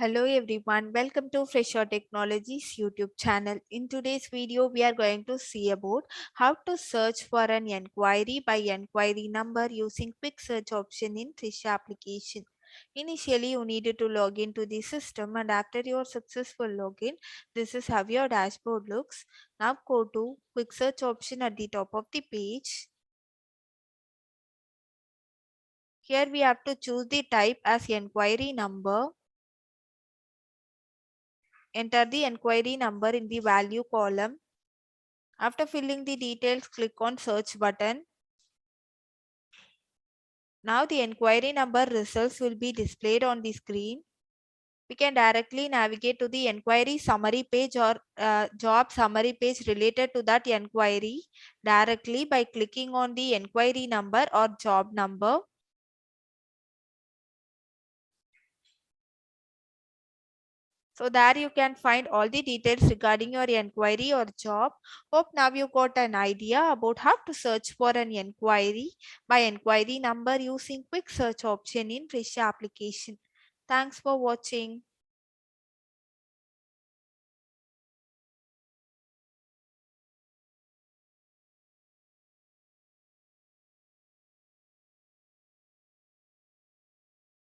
Hello everyone, welcome to Fresa Technologies YouTube channel. In today's video, we are going to see about how to search for an enquiry by enquiry number using quick search option in Fresa application. Initially, you needed to log into the system, and after your successful login, this is how your dashboard looks. Now go to quick search option at the top of the page. Here we have to choose the type as enquiry number. Enter the enquiry number in the value column. After filling the details, click on search button. Now the enquiry number results will be displayed on the screen. We can directly navigate to the enquiry summary page or job summary page related to that enquiry directly by clicking on the enquiry number or job number. So there you can find all the details regarding your enquiry or job. Hope now you got an idea about how to search for an enquiry by enquiry number using quick search option in Fresa application. Thanks for watching.